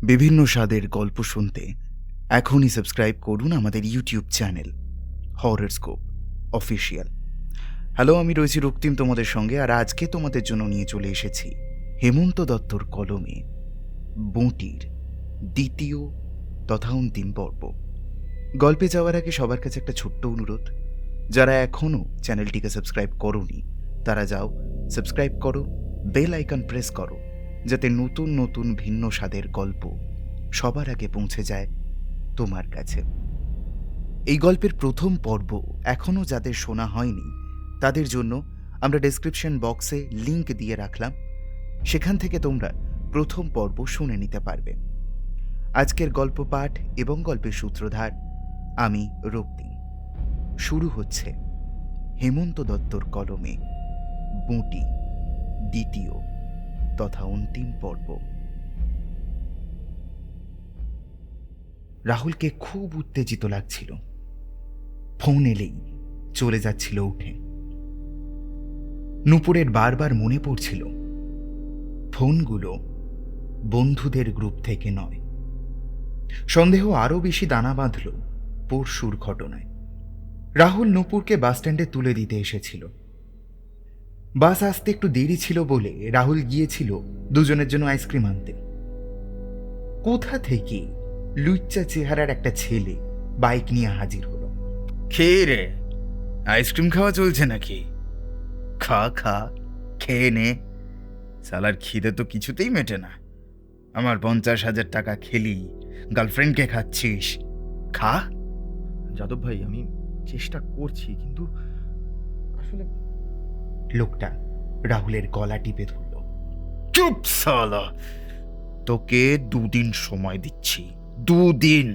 বিভিন্ন স্বাদের গল্প শুনতে এখনই সাবস্ক্রাইব করুন আমাদের ইউটিউব চ্যানেল হররস্কোপ অফিসিয়াল। হ্যালো, আমি রয়েছি রক্তিম তোমাদের সঙ্গে, আর আজকে তোমাদের জন্য নিয়ে চলে এসেছি হেমন্ত দত্তর কলমে বঁটির দ্বিতীয় তথা অন্তিম পর্ব। গল্পে যাওয়ার আগে সবার কাছে একটা ছোট্ট অনুরোধ, যারা এখনও চ্যানেলটিকে সাবস্ক্রাইব করোনি তারা যাও, সাবস্ক্রাইব করো, বেল আইকন প্রেস করো, যাতে নতুন নতুন ভিন্ন স্বাদের গল্প সবার আগে পৌঁছে যায় তোমার কাছে। এই গল্পের প্রথম পর্ব এখনও যাদের শোনা হয়নি তাদের জন্য আমরা ডেসক্রিপশন বক্সে লিংক দিয়ে রাখলাম, সেখান থেকে তোমরা প্রথম পর্ব শুনে নিতে পারবে। আজকের গল্প পাঠ এবং গল্পের সূত্রধার আমি রক্তিম। শুরু হচ্ছে হেমন্ত দত্তর কলমে বঁটি দ্বিতীয় তথা অন্তিম পর্ব। রাহুলকে খুব উত্তেজিত লাগছিল। ফোন এলেই চলে যাচ্ছিল উঠে। নূপুরের বারবার মনে পড়ছিল ফোনগুলো বন্ধুদের গ্রুপ থেকে নয়। সন্দেহ আরও বেশি দানা বাঁধল পরশুর ঘটনায়। রাহুল নূপুরকে বাসস্ট্যান্ডে তুলে দিতে এসেছিল। বাস আসতে একটু দেরি ছিল বলে রাহুল গিয়েছিল দুজনের জন্য আইসক্রিম আনতে। কোথা থেকে লুচ্চা চেহারার একটা ছেলে বাইক নিয়ে হাজির হলো। খেয়ে রে, আইসক্রিম খাওয়া চলছে নাকি? খা খা, খেয়ে নে। সালার খিদে তো কিছুতেই মেটে না। আমার 50,000 টাকা খেলি, গার্লফ্রেন্ডকে খাচ্ছিস। খা। যাদব ভাই, আমি চেষ্টা করছি, কিন্তু আসলে লোকটা রাহুলের গলা টিপে ধরল। চুপ সালা, তোকে 2 দিন সময় দিচ্ছি, 2 দিন,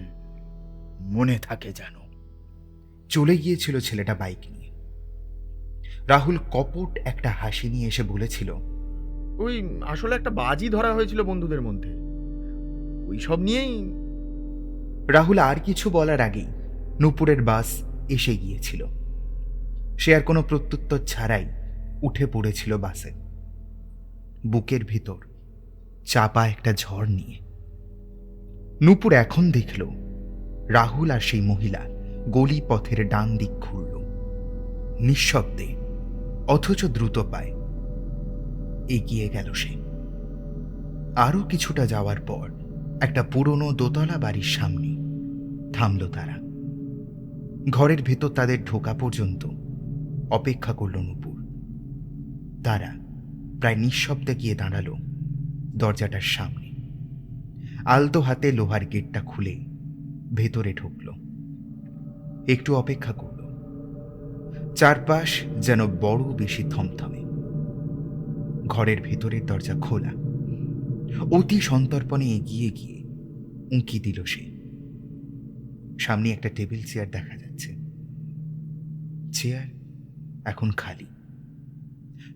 মনে থাকে যেন। চলে গিয়েছিল ছেলেটা বাইক নিয়ে। রাহুল কপট একটা হাসি নিয়ে এসে বলেছিল, ওই আসলে একটা বাজি ধরা হয়েছিল বন্ধুদের মধ্যে, ওই সব নিয়েই। রাহুল আর কিছু বলার আগেই নূপুরের বাস এসে গিয়েছিল। সে আর কোনো প্রত্যুত্তর ছাড়াই উঠে পড়েছিল বাসে, বুকের ভিতর চাপা একটা ঝড় নিয়ে। নূপুর এখন দেখল রাহুল আর সেই মহিলা গলি পথের ডান দিক ঘুরল, নিঃশব্দে অথচ দ্রুত পায়। এগিয়ে গেল সে। আরো কিছুটা যাওয়ার পর একটা পুরনো দোতলা বাড়ির সামনে থামল তারা। ঘরের ভেতর তাদের ঢোকা পর্যন্ত অপেক্ষা করল নূপুর। তারা প্রায় নিঃশব্দে গিয়ে দাঁড়ালো দরজাটার সামনে। আলতো হাতে লোহার গেটটা খুলে ভেতরে ঢুকল। একটু অপেক্ষা করল। চারপাশ যেন বড় বেশি থমথমে। ঘরের ভেতরের দরজা খোলা। অতি সন্তর্পণে এগিয়ে গিয়ে উঁকি দিল সে। সামনে একটা টেবিল চেয়ার দেখা যাচ্ছে। চেয়ার এখন খালি।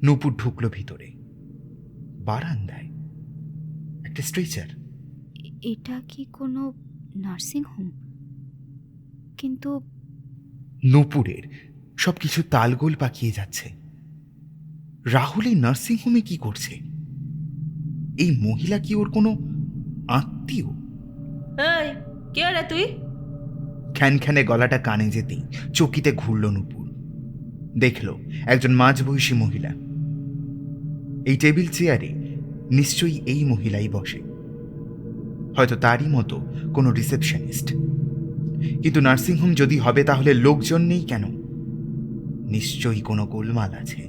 নূপুর ঢুকলো ভিতরে। বারান্দায় একটা স্ট্রেচার। এটা কি কোনো নার্সিং হোম? কিন্তু নূপুরের সবকিছু তালগোল পাকিয়ে যাচ্ছে। রাহুল এই নার্সিং হোমে কি করছে? এই মহিলা কি ওর কোনো আত্মীয়? এই, কে রে তুই? খ্যানখ্যানে গলাটা কানে যেতেই চকিতে ঘুরল নূপুর। দেখল একজন মাঝবয়সী মহিলা। এই টেবিল চেয়ারে নিশ্চয়ই এই মহিলাই বসে, হয়তো তারই মতো কোনো রিসেপশনিস্ট। কিন্তু নার্সিংহোম যদি হবে তাহলে লোকজন নেই কেন? নিশ্চয়ই কোনো গোলমাল আছে।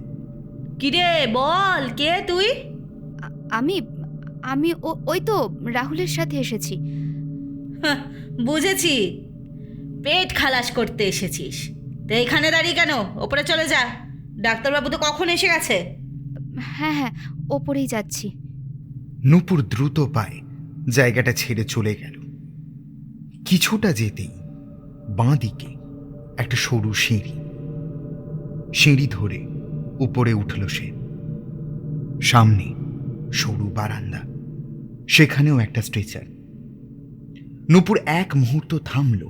কিরে বল, কে তুই? আমি আমি ওই তো রাহুলের সাথে এসেছি। হাহ, বুঝেছি, পেট খালাস করতে এসেছিস। তো এখানে দাঁড়িয়ে কেন? ওপরে চলে যা, ডাক্তারবাবু তো কখন এসে গেছে। হ্যাঁ হ্যাঁ, ওপরেই যাচ্ছি। নূপুর দ্রুত পায়ে জায়গাটা ছেড়ে চলে গেল। কিছুটা যেতেই বাঁ দিকে একটা সরু সিঁড়ি। সিঁড়ি ধরে উপরে উঠল সে। সামনে সরু বারান্দা, সেখানেও একটা স্ট্রেচার। নূপুর এক মুহূর্ত থামল।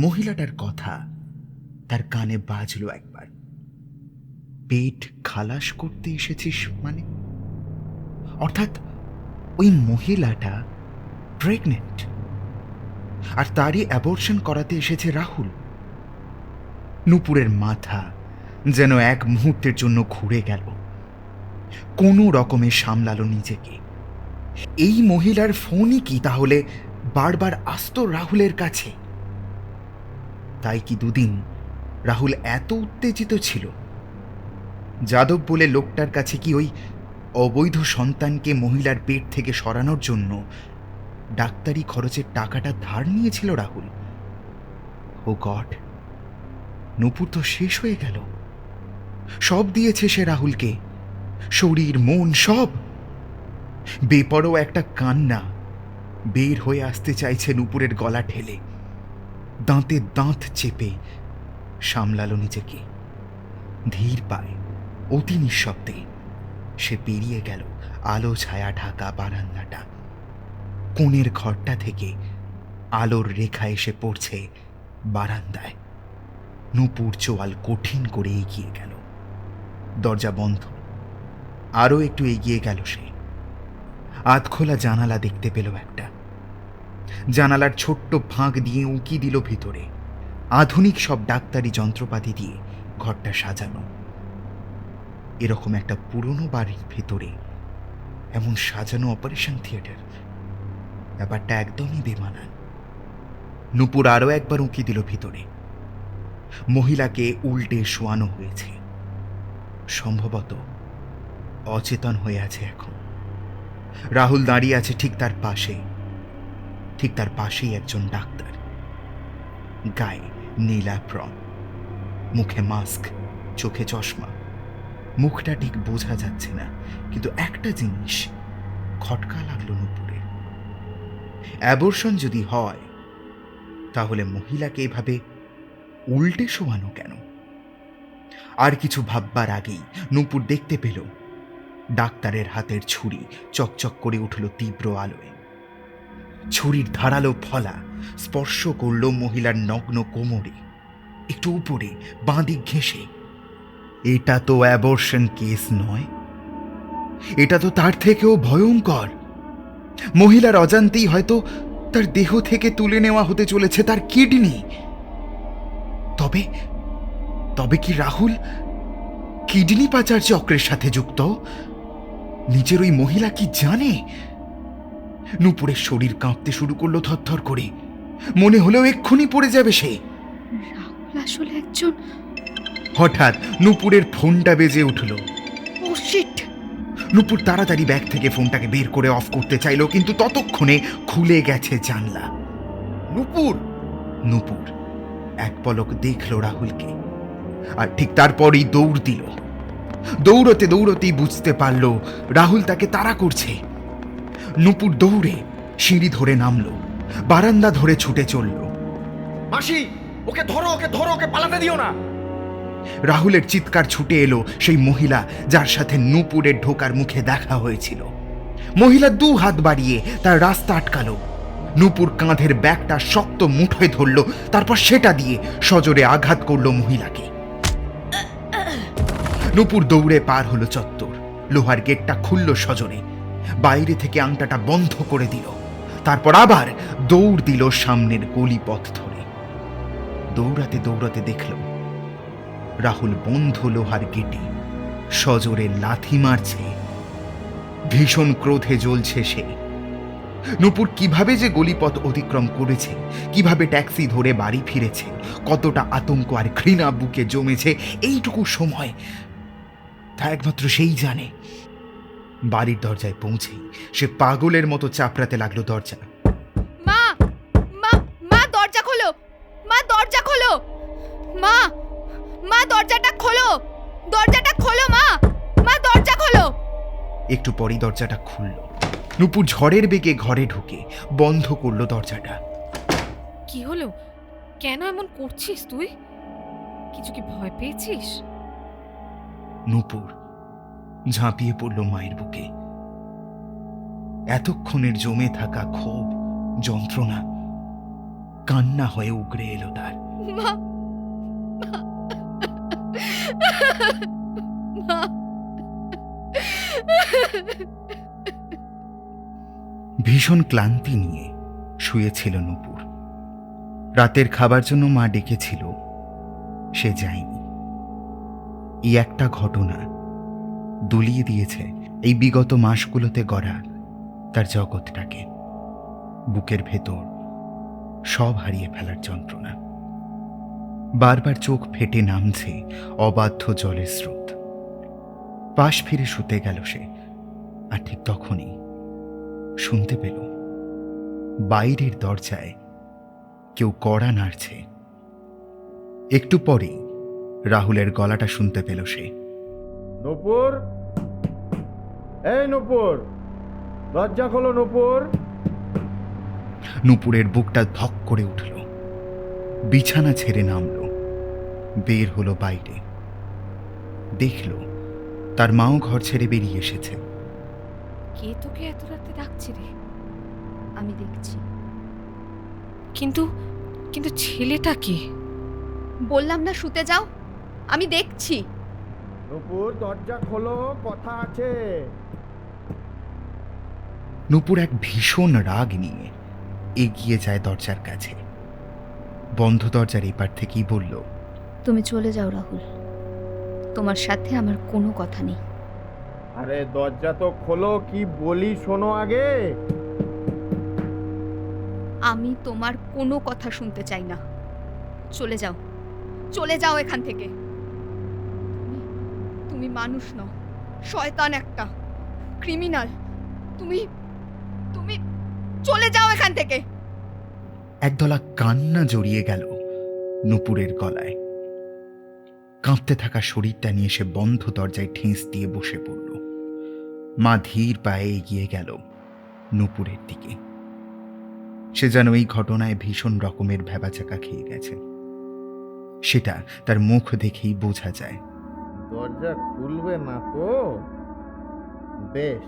মহিলাটার কথা তার কানে বাজল একবার। পেট খালাস করতে এসেছিস মানে? অর্থাৎ ওই মহিলাটা প্রেগনেন্ট, আর তারই অ্যাবর্শন করাতে এসেছে রাহুল। নূপুরের মাথা যেন এক মুহূর্তের জন্য ঘুরে গেল। কোনো রকমে সামলালো নিজেকে। এই মহিলার ফোনই কি তাহলে বারবার আসতো রাহুলের কাছে? তাই কি দুদিন রাহুল এত উত্তেজিত ছিল? যাদব বলে লোকটার কাছে কি ওই অবৈধ সন্তানকে মহিলার পেট থেকে সরানোর জন্য ডাক্তারি খরচের টাকাটা ধার নিয়েছিল রাহুল? ও গড, নূপুর তো শেষ হয়ে গেল। সব দিয়েছে সে রাহুলকে, শরীর মন সব। বেপরোয়া একটা কান্না বের হয়ে আসতে চাইছে নূপুরের গলা ঠেলে। দাঁতে দাঁত চেপে সামলালো নিজেকে। ধীর পায়ে অতি নিঃশব্দে সে পেরিয়ে গেল আলো ছায়া ঢাকা বারান্দাটা। কোণের ঘরটা থেকে আলোর রেখা এসে পড়ছে বারান্দায়। নূপুর চোয়াল কঠিন করে এগিয়ে গেল। দরজা বন্ধ। আরও একটু এগিয়ে গেল সে। আধখোলা জানালা দেখতে পেল একটা। জানালার ছোট্ট ফাঁক দিয়ে উঁকি দিল ভিতরে। আধুনিক সব ডাক্তারি যন্ত্রপাতি দিয়ে ঘরটা সাজানো। এরকম একটা পুরনো বাড়ির ভেতরে এমন সাজানো অপারেশন থিয়েটার, ব্যাপারটা একদমই বেমানান। নূপুর আরও একবার উঁকি দিল ভিতরে। মহিলাকে উল্টে শোয়ানো হয়েছে, সম্ভবত অচেতন হয়ে আছে এখন। রাহুল দাঁড়িয়ে আছে ঠিক তার পাশে। ঠিক তার পাশেই একজন ডাক্তার, গায়ে নীল অ্যাপ্রন, মুখে মাস্ক, চোখে চশমা। মুখটা ঠিক বোঝা যাচ্ছে না, কিন্তু একটা জিনিস খটকা লাগলো নূপুরের। অ্যাবর্শন যদি হয় তাহলে মহিলাকে এভাবে উল্টে শোয়ানো কেন? আর কিছু ভাববার আগেই নূপুর দেখতে পেল ডাক্তারের হাতের ছুরি চকচক করে উঠল তীব্র আলোয়। ছুরির ধারালো ফলা স্পর্শ করল মহিলার নগ্ন কোমরে, একটু উপরে বাঁ দিক ঘেঁষে। এটা তো অ্যাবর্শন কেস নয়, এটা তো তার থেকেও ভয়ঙ্কর। মহিলার অজান্তেই হয়তো তার দেহ থেকে তুলে নেওয়া হতে চলেছে তার কিডনি। তবে তবে কি রাহুল কিডনি পাচার চক্রের সাথে যুক্ত? নিজের ওই মহিলা কি জানে? নূপুরের শরীর কাঁপতে শুরু করলো থরথর করে। মনে হলেও এক্ষুনি পড়ে যাবে সে। রাহুল আসলে একজন। হঠাৎ নূপুরের ফোনটা বেজে উঠল। ও শিট! নূপুর তাড়াতাড়ি ব্যাগ থেকে ফোনটাকে বের করে অফ করতে চাইল, কিন্তু ততক্ষণে খুলে গেছে জানলা। নূপুর! নূপুর এক পলক দেখল রাহুলকে, আর ঠিক তারপরই দৌড় দিল। দৌড়তে দৌড়তেই বুঝতে পারল রাহুল তাকে তাড়া করছে। নূপুর দৌড়ে সিঁড়ি ধরে নামল, বারান্দা ধরে ছুটে চলল। মাসি, ওকে ধরো, ওকে ধরো, ওকে পালাতে দিও না। রাহুলের চিৎকার ছুটে এলো সেই মহিলা যার সাথে নূপুরের ঢোকার মুখে দেখা হয়েছিল। মহিলা দু হাত বাড়িয়ে তার রাস্তা আটকালো। নূপুর কাঁধের ব্যাগটা শক্ত মুঠোয় ধরল, তারপর সেটা দিয়ে সজোরে আঘাত করলো মহিলাকে। নূপুর দৌড়ে পার হলো চত্বর। লোহার গেটটা খুলল সজোরে। বাইরে থেকে আংটাটা বন্ধ করে দিল। তারপর আবার দৌড় দিল সামনের গলিপথ ধরে। দৌড়াতে দৌড়াতে দেখল রাহুল বন্ধ লোহার গেটে সজোরে লাথি মারছে। ভীষণ ক্রোধে জ্বলছে সে। নূপুর কিভাবে যে গলিপথ অতিক্রম করেছে, কিভাবে ট্যাক্সি ধরে বাড়ি ফিরেছে, কতটা আতঙ্ক আর ঘৃণা বুকে জমেছে এইটুকু সময়, তা একমাত্র সেই জানে। বাড়ির দরজায় পৌঁছেই সে পাগলের মতো চাপড়াতে লাগলো দরজা। মা! মা! মা, দরজা খোলো! মা, দরজা খোলো! মা! মা, দরজাটা খোলো! দরজাটা খোলো মা! মা, দরজা খোলো! একটু পরই দরজাটা খুলল। নূপুর ঝড়ের বেগে ঘরে ঢুকে বন্ধ করলো দরজাটা। কি হলো? কেন এমন করছিস তুই? কিছু কি ভয় পেয়েছিস? নূপুর ঝাঁপিয়ে পড়ল মায়ের বুকে। এতক্ষণের জমে থাকা ক্ষোভ, যন্ত্রণা কান্না হয়ে উগড়ে এলো তার। মা! মা! ভীষণ ক্লান্তি নিয়ে শুয়েছিল নূপুর। রাতের খাবার জন্য মা ডেকেছিল, সে যায়নি। এই একটা ঘটনা দুলিয়ে দিয়েছে এই বিগত মাসগুলোতে গড়া তার জগৎটাকে। বুকের ভেতর সব হারিয়ে ফেলার যন্ত্রণা। বারবার চোখ ফেটে নামছে অবাধ্য জলের স্রোত। পাশ ফিরে শুতে গেল সে, আর ঠিক তখনই শুনতে পেল বাইরের দরজায় কেউ কড়া নাড়ছে। একটু পরেই রাহুলের গলাটা শুনতে পেল সে। নূপুর, এই নূপুর, দরজা খোলো নূপুর। নূপুরের বুকটা ধক করে উঠল, বিছানা ছেড়ে নামল, বের হলো বাইরে। দেখল তার মাও ঘর ছেড়ে বেরিয়ে এসেছে। কে তোকে এত রাতে ডাকছে রে? আমি দেখছি। কিন্তু কিন্তু ছেলেটা কে? বললাম না শুতে যাও, আমি দেখছি। নূপুর, দরজা খোলো, কথা আছে। নূপুর এক ভীষণ রাগ নিয়ে এগিয়ে যায় দরজার কাছে। বন্ধ দরজার এপার থেকেই বলল, তুমি চলে যাও রাহুল, তোমার সাথে আমার কোনো কথা নেই। আরে দরজা তো খোলো, কি বলি শোনো আগে। আমি তোমার কোনো কথা শুনতে চাই না। চলে যাও, চলে যাও এখান থেকে। তুমি মানুষ নও, শয়তান একটা, ক্রিমিনাল। তুমি তুমি চলে যাও এখান থেকে। একদলা কান্না জড়িয়ে গেল নূপুরের গলায়। কাঁপতে থাকা শরীরটা নিয়ে সে বন্ধ দরজায় ঠেস দিয়ে বসে পড়ল। মা ধীর পায়ে এগিয়ে গেল নূপুরের দিকে। সে যেন এই ঘটনায় ভীষণ রকমের ভ্যাবাচাকা খেয়ে গেছে, সেটা তার মুখ দেখেই বোঝা যায়। দরজা খুলবে না তো? বেশ,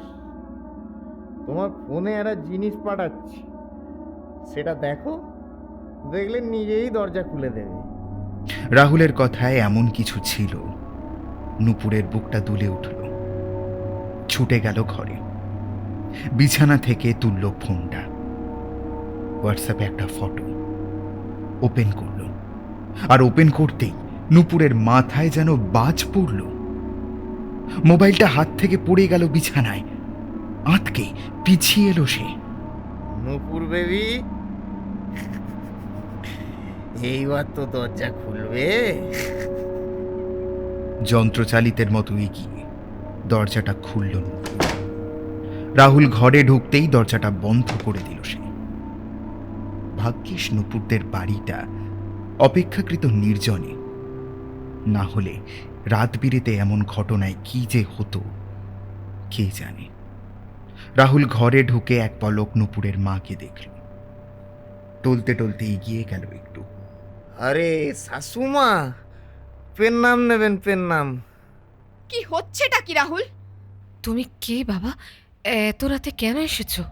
তোমার ফোনে একটা জিনিস পাঠাচ্ছি, সেটা দেখো, দেখলে নিজেই দরজা খুলে দেবে। রাহুলের কথায় এমন কিছু ছিল, নূপুরের বুকটা দুলে উঠল। ছুটে গেল ঘরে, বিছানা থেকে তুলল ফোনটা। হোয়াটসঅ্যাপে একটা ফটো ওপেন করল, আর ওপেন করতেই নূপুরের মাথায় যেন বাজ পড়ল। মোবাইলটা হাত থেকে পড়ে গেল বিছানায়। আঁতকে পিছিয়ে এলো সে। নূপুর বেবি, এইবার তো দরজা খুলবে। যন্ত্রচালিতের মতো এগিয়ে দরজাটা খুলল নূপুর। রাহুল ঘরে ঢুকতেই দরজাটা বন্ধ করে দিল সে। ভাগ্যিস নূপুরদের বাড়িটা অপেক্ষাকৃত নির্জনে, না হলে রাত বিরেতে এমন ঘটনায় কি যে হতো কে জানে। রাহুল ঘরে ঢুকে এক পলক নূপুরের মাকে দেখল। টলতে টলতে এগিয়ে গেল একটু। আরে শাশুমা, পেন নাম নেবেন, পেন নাম। কি হচ্ছেটা কি রাহুল? তুমি কে বাবা? এত রাতে কেন এসেছো?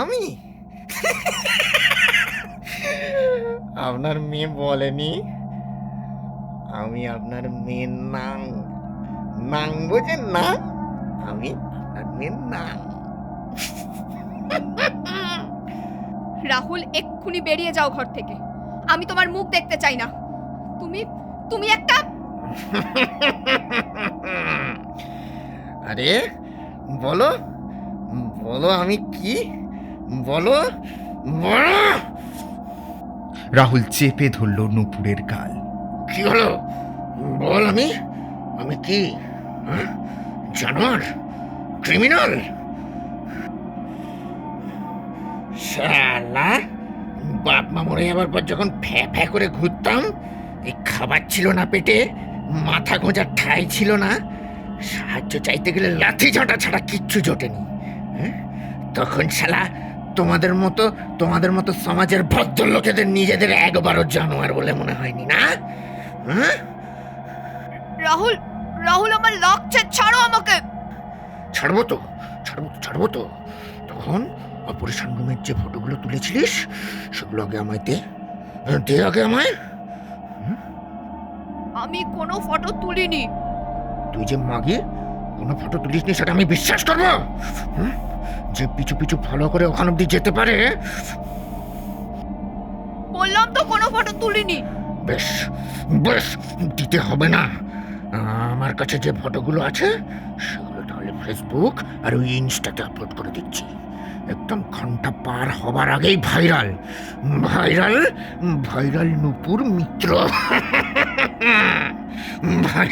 আমি? আপনার মেয়ে বলেনি আমি আপনার মেয়ের নাং? নাং বোঝেন না? আমি আপনার মেয়ের নাং। রাহুল, এক্ষুনি বেরিয়ে যাও ঘর থেকে। আমি তোমার মুখ দেখতে চাই না। তুমি তুমি একটা আরে বলো, বলো আমি কি? বলো, বলো। রাহুল চেপে ধরল নূপুরের গাল। কি হলো বল। আমি কি জানোয়ার, ক্রিমিনাল? শালা, বাপ মা মরে যাবার পর যখন ফ্যা ফ্যা করে ঘুরতাম, এই খাবার ছিল না পেটে, মাথা গোঁজার ঠাঁই ছিল না, সাহায্য চাইতে গেলে লাথি ঝাঁটা ছাড়া কিচ্ছু জোটেনি, তখন শালা তোমাদের মতো সমাজের ভদ্রলোকেদের নিজেদের একবারও জানোয়ার বলে মনে হয়নি না? রাহুল, রাহুল আমার লাগছে, ছাড়ো আমাকে। ছাড়বো তো। তখন অপারেশন রুমের যে ফটোগুলো তুলেছিলিস সেগুলো আগে আমায় দে আগে আমায়। আমি কোনো ফটো তুলিনি। তুই যে মাগি কোনো ফটো তুলিসনি সেটা আমি বিশ্বাস করবো? যে পিছু পিছু ফলো করে ওখান অব্দি যেতে পারে। বললাম তো কোনো ফটো তুলিনি। বেশ বেশ, দিতে হবে না। আমার কাছে যে ফটোগুলো আছে সেগুলো তাহলে ফেসবুক আর ওই ইনস্টাতে আপলোড করে দিচ্ছি। একদম ঘন্টা পার হবার আগেই ভাইরাল ভাইরাল ভাইরাল নূপুর মিত্র। ভাই,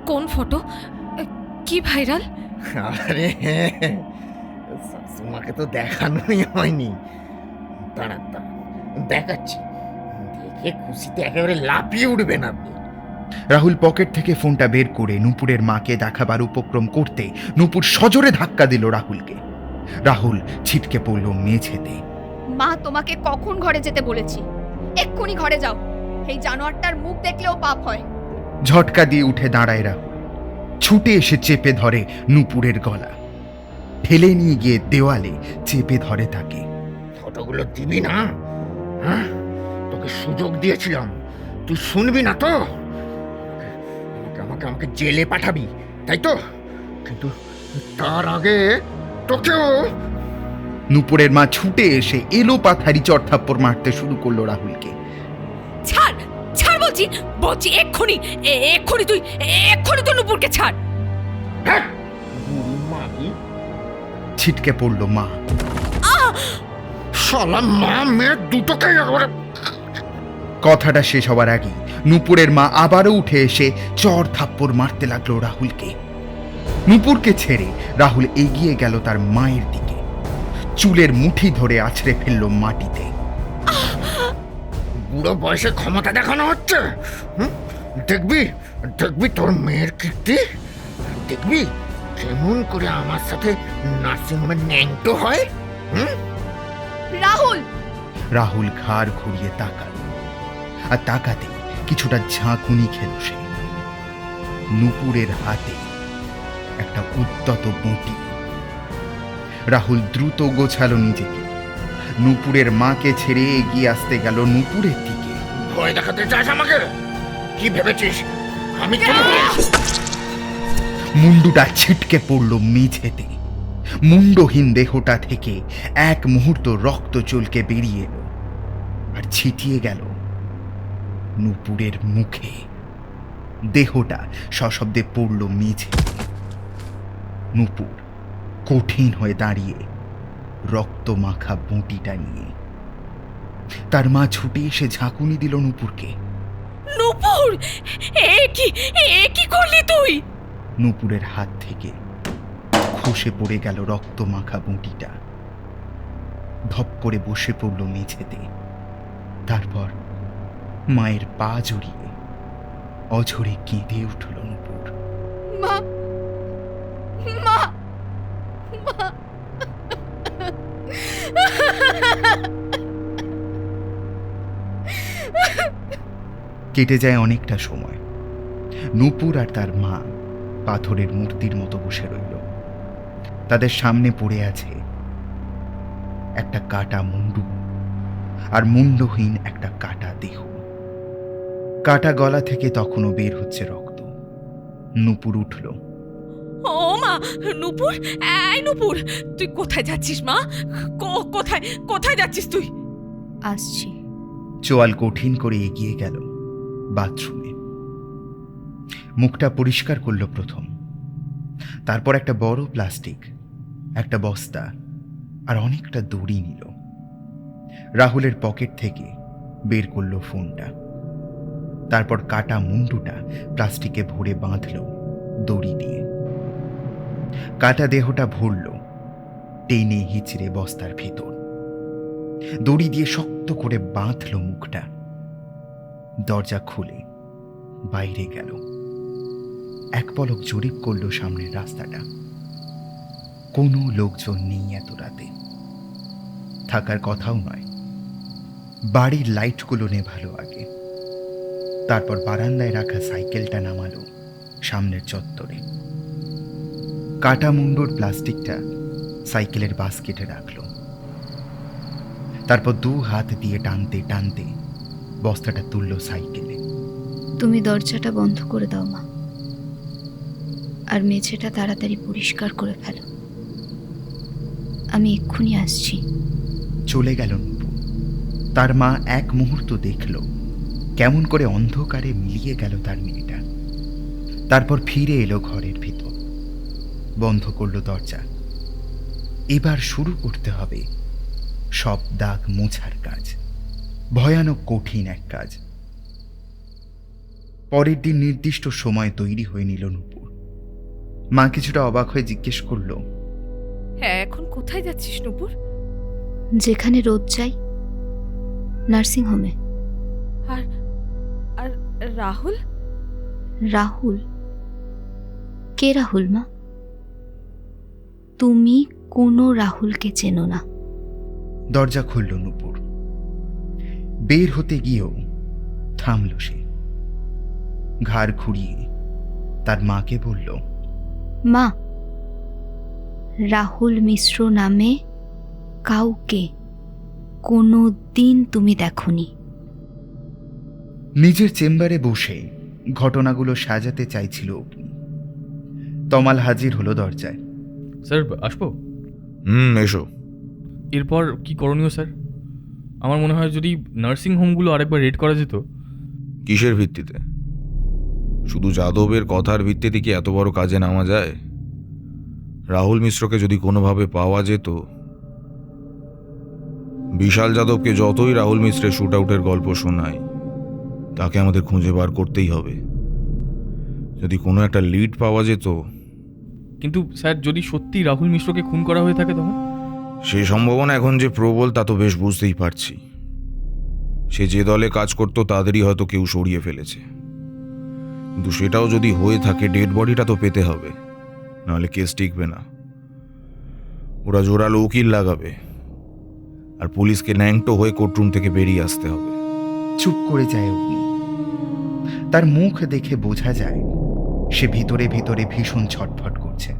কোন ফটো? কি ভাইরাল? আরে শাশুমাকে তো দেখানোই হয়নি। দাঁড়ান দেখাচ্ছি, দেখে খুশিতে একেবারে লাফিয়ে উঠবেন আপনি। রাহুল পকেট থেকে ফোনটা বের করে নূপুরের মাকে দেখাবার উপক্রম করতে নূপুর সজোরে ধাক্কা দিল রাহুলকে। রাহুল ছিটকে পড়ল মেঝেতে। মা তোমাকে কখন ঘরে যেতে বলেছি? এক্ষুনি ঘরে যাও। এই জানোয়ারটার মুখ দেখলেও পাপ হয়। ঝটকা দিয়ে উঠে দাঁড়ায় রাহুল, ছুটে এসে চেপে ধরে নূপুরের গলা, ঠেলে নিয়ে গিয়ে দেওয়ালে চেপে ধরে তাকে। ফটোগুলো দিবি না? হ্যাঁ, তোকে সুযোগ দিয়েছিলাম, তুই শুনবি না তো? আমাকে আমাকে জেলে পাঠাবি, তাই তো? কিন্তু তার আগে তোকেও। নূপুরের মা ছুটে এসে এলো পাথারি চড়থাপ্পড় মারতে শুরু করলো রাহুলকে। ছাড় ছাড় বলছি, বলছি এক্ষুনি এক্ষুনি তুই নূপুরকে ছাড়। হ্যাঁ, বুড়ি মাগি, ছিটকে পড়ল মা। শালা মা মেয়ে দুটোকে একবারে। কথাটা শেষ হবার আগেই নূপুরের মা আবারও উঠে এসে চড় থাপ্পড় মারতে লাগলো রাহুলকে। নূপুরকে ছেড়ে রাহুল এগিয়ে গেল তার মায়ের দিকে, চুলের মুঠি ধরে আছড়ে ফেলল মাটিতে। বুড়ো বয়সে ক্ষমতা দেখানো হচ্ছে। দেখবি দেখবি তোর মেয়ের কীর্তি, দেখবি কেমন করে আমার সাথে নার্সিংহোমে ন্যাংটো হয়। রাহুল! রাহুল ঘাড় ঘুরিয়ে তাকাল, আর তাকাতে কিছুটা ঝাঁকুনি খেল সে। নূপুরের হাতে একটা উদ্যত বঁটি। রাহুল দ্রুত গোছালো নিজেকে, নূপুরের মাকে ছেড়ে এগিয়ে আসতে গেল নূপুরের দিকে। ভয় দেখাতে চাস আমাকে? কি ভেবেছিস আমি মুন্ডুটা ছিটকে পড়ল মেঝেতে। মুন্ডহীন দেহটা থেকে এক মুহূর্ত রক্ত চলকে বেরিয়ে এলো আর ছিটিয়ে গেল নূপুরের মুখে। দেহটা সশব্দে পড়ল মেঝেতে। নূপুর কঠিন হয়ে দাঁড়িয়ে, রক্ত মাখা বঁটিটা নিয়ে। তার মা ছুটে এসে ঝাঁকুনি দিল নূপুরকে। নূপুর, এ কি করলি তুই? নূপুরের হাত থেকে খসে পড়ে গেল রক্ত মাখা বঁটিটা। ধপ করে বসে পড়ল মেঝেতে। তারপর মায়ের পা জড়িয়ে অঝরে কেঁদে উঠল নূপুর। মা, মা, মা। কেটে যায় অনেকটা সময়। নূপুর আর তার মা পাথরের মূর্তির মতো বসে রইল। তাদের সামনে পড়ে আছে একটা কাটা মুন্ডু আর মুন্ডহীন একটা কাটা দেহ। কাটা গলা থেকে তখনও বের হচ্ছে রক্ত। নূপুর উঠল। ও মা, নূপুর, এই নূপুর, তুই কোথায় যাচ্ছিস মা? কোথায় কোথায় যাচ্ছিস তুই? আসছি। চোয়াল কঠিন করে এগিয়ে গেল বাথরুমে। মুখটা পরিষ্কার করলো প্রথম, তারপর একটা বড় প্লাস্টিক, একটা বস্তা আর অনেকটা দড়ি নিল। রাহুলের পকেট থেকে বের করলো ফোনটা। তারপর কাটা মুন্ডুটা প্লাস্টিকে ভরে বাঁধল দড়ি দিয়ে। কাটা দেহটা ভরল টেনে হিচড়ে বস্তার ভেতর। দড়ি দিয়ে শক্ত করে বাঁধল মুখটা। দরজা খুলে বাইরে গেল। এক পলক জরিপ করল সামনের রাস্তাটা। কোনো লোকজন নেই এত রাতে, থাকার কথাও নয়। বাড়ির লাইটগুলো নেভালো আগে, তারপর বারান্দায় রাখা সাইকেলটা নামালো সামনের চত্বরে। কাটা মুন্ডুর প্লাস্টিকটা সাইকেলের বাস্কেটে রাখলো। তারপর দু হাত দিয়ে টানতে টানতে বস্তাটা তুলল সাইকেলে। তুমি দরজাটা বন্ধ করে দাও মা, আর মেঝেটা তাড়াতাড়ি পরিষ্কার করে ফেলো। আমি এক্ষুনি আসছি। চলে গেল নূপুর। তার মা এক মুহূর্ত দেখল কেমন করে অন্ধকারে মিলিয়ে গেল তার মেয়েটা। তারপর ফিরে এলো ঘরের ভিতর, বন্ধ করলো দরজা। এবার শুরু করতে হবে সব দাগ মোছার কাজ। ভয়ানক কঠিন এক কাজ। পরের দিন নির্দিষ্ট সময় তৈরি হয়ে নিল নূপুর। মা কিছুটা অবাক হয়ে জিজ্ঞেস করলো, হ্যাঁ, এখন কোথায় যাচ্ছিস নূপুর? যেখানে রোজ যাই, নার্সিংহোমে। আর আর রাহুল? রাহুল? কে রাহুল মা? তুমি কোনো রাহুলকে চেনো না। দরজা খুলল নূপুর। বের হতে গিয়েও থামল সে। ঘাড় ঘুরিয়ে তার মাকে বলল, মা, রাহুল মিশ্র নামে কাউকে কোনো দিন তুমি দেখোনি। নিজের চেম্বারে বসে ঘটনাগুলো সাজাতে চাইছিল অগ্নি। তমাল হাজির হলো দরজায়। স্যার আসবো? এসো। এরপর কি করণীয় স্যার? আমার মনে হয় যদি নার্সিং হোমগুলো আরেকবার রেড করা যেত। কিসের ভিত্তিতে? শুধু যাদবের কথার ভিত্তিতে কি এত বড় কাজে নামা যায়? রাহুল মিশ্রকে যদি কোনোভাবে পাওয়া যেত। বিশাল যাদবকে যতই রাহুল মিশ্রের শুট আউটের গল্প শোনায়, তাকে আমাদের খুঁজে বার করতেই হবে। যদি কোনো একটা লিড পাওয়া যেত। কিন্তু স্যার, যদি সত্যি রাহুল মিশ্রকে খুন করা হয়ে থাকে তখন? সেই সম্ভাবনা এখন যে প্রবল তা তো বেশ বুঝতেই পারছি। সে যে দলে কাজ করত তাদেরই হয়তো কেউ সরিয়ে ফেলেছে। কিন্তু সেটাও যদি হয়ে থাকে, ডেড বডিটা তো পেতে হবে, নাহলে কেস টিকবে না। ওরা জোরালো উকিল লাগাবে, আর পুলিশকে ন্যাংটো হয়ে কোর্টরুম থেকে বেরিয়ে আসতে হবে। চুপ করে যায় অগ্নি। তার মুখ দেখে বোঝা যায় সে ভিতরে ভিতরে ভীষণ ছটফট করছে।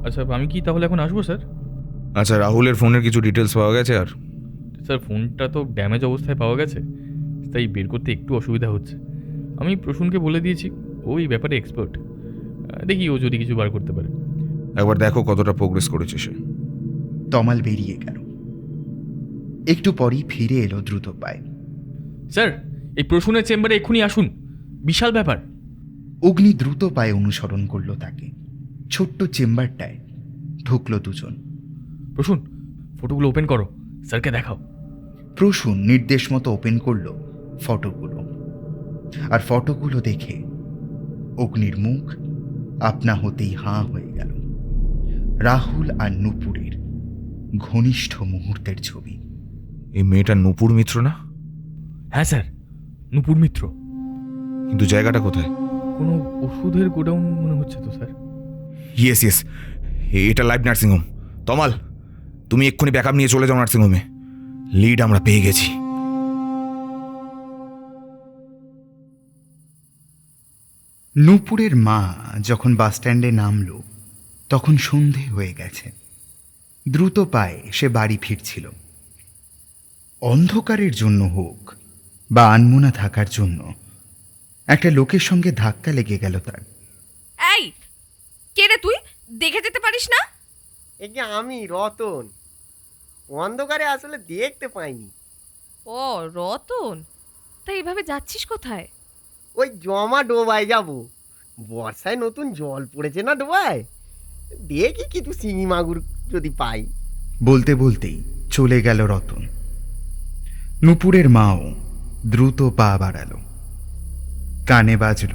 আচ্ছা, আমি কি তাহলে এখন আসবো স্যার? আচ্ছা, রাহুলের ফোনের কিছু ডিটেলস পাওয়া গেছে? আর স্যার, ফোনটা তো ড্যামেজ অবস্থায় পাওয়া গেছে, তাই বের করতে একটু অসুবিধা হচ্ছে। আমি প্রসূনকে বলে দিয়েছি, ওই ব্যাপারে এক্সপার্ট। দেখি ও যদি কিছু বার করতে পারে। একবার দেখো কতটা প্রোগ্রেস করেছে সে। তমাল বেরিয়ে গেল। একটু পরই ফিরে এলো দ্রুত পায়ে। স্যার, এই প্রসূনের চেম্বারে এক্ষুনি আসুন, বিশাল ব্যাপার। অগ্নি দ্রুত পায়ে অনুসরণ করলো তাকে। ছোট্ট চেম্বারটায় ঢুকলো দুজন। প্রসূন, ফটোগুলো ওপেন করো, স্যারকে দেখাও। প্রসূন নির্দেশ মতো ওপেন করলো ফটোগুলো। আর ফটোগুলো দেখে অগ্নির মুখ আপনা হতেই হাঁ হয়ে গেল। রাহুল আর নূপুরের ঘনিষ্ঠ মুহূর্তের ছবি। এই মেয়েটা নূপুর মিত্র না? হ্যাঁ স্যার, নূপুর মিত্র। কিন্তু জায়গাটা কোথায়? কোনো ওষুধের গোডাউন মনে হচ্ছে তো স্যার। ইয়েস ইয়েস, এটা লাইভ নার্সিংহোম। তমাল, তুমি এক্ষুনি ব্যাকআপ নিয়ে চলে যাও নার্সিংহোমে। লিড আমরা পেয়ে গেছি। নূপুরের মা যখন বাসস্ট্যান্ডে নামল তখন সন্ধে হয়ে গেছে। দ্রুত পায়ে সে বাড়ি ফিরছিল। অন্ধকারের জন্য হোক বা আনমনা থাকার জন্য একটা লোকের সঙ্গে ধাক্কা লেগে গেল তার। এই, কে রে তুই? দেখে যেতে পারিস না? এই যে আমি রতন, অন্ধকারে আসলে দেখতে পাইনি। ও রতন, তা এইভাবে যাচ্ছিস কোথায়? ওই জমা ডোবায় যাব। বর্ষায় নতুন জল পড়েছে না ডোবায়, দেখি কিছু শিঙি মাগুর যদি পাই। বলতে বলতেই চলে গেল রতন। নূপুরের মাও দ্রুত পা বাড়ালো। কানে বাজল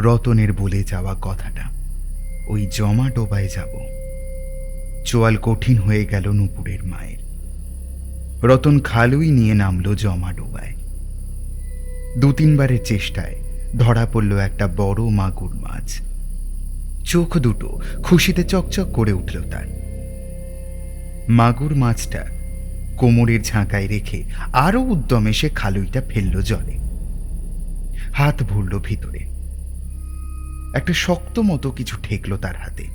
রতনের বলে যাওয়া কথাটা, ওই জমা ডোবায় যাব। চোয়াল কঠিন হয়ে গেল নূপুরের মায়ের। রতন খালুই নিয়ে নামলো জমা ডোবায়। 2-3 বারের চেষ্টায় ধরা পড়ল একটা বড় মাগুর মাছ। চোখ দুটো খুশিতে চকচক করে উঠল তার। মাগুর মাছটা কোমরের ঝাঁকায় রেখে আরো উদ্যমে সে খালুইটা ফেলল জলে। হাত ভরল ভিতরে। একটা শক্ত মতো কিছু ঠেকলো তার হাতে।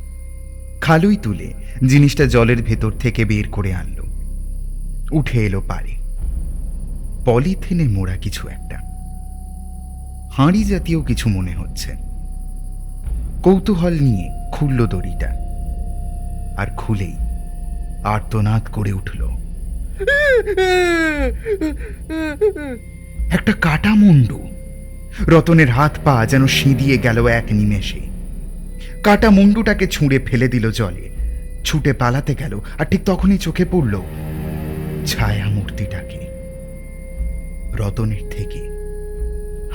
খালুই তুলে জিনিসটা জলের ভেতর থেকে বের করে আনলো। উঠে এলো পারে। পলিথিনে মোড়া কিছু একটা, হাঁড়ি জাতীয় কিছু মনে হচ্ছে। কৌতূহল নিয়ে খুলল দড়িটা, আর খুলেই আর্তনাদ করে উঠল। একটা কাটা মুন্ডু। রতনের হাত পা যেন সিঁদিয়ে গেল এক নিমেষে। কাটা মুন্ডুটাকে ছুঁড়ে ফেলে দিল জলে, ছুটে পালাতে গেল, আর ঠিক তখনই চোখে পড়ল ছায়া মূর্তিটাকে। রতনের থেকে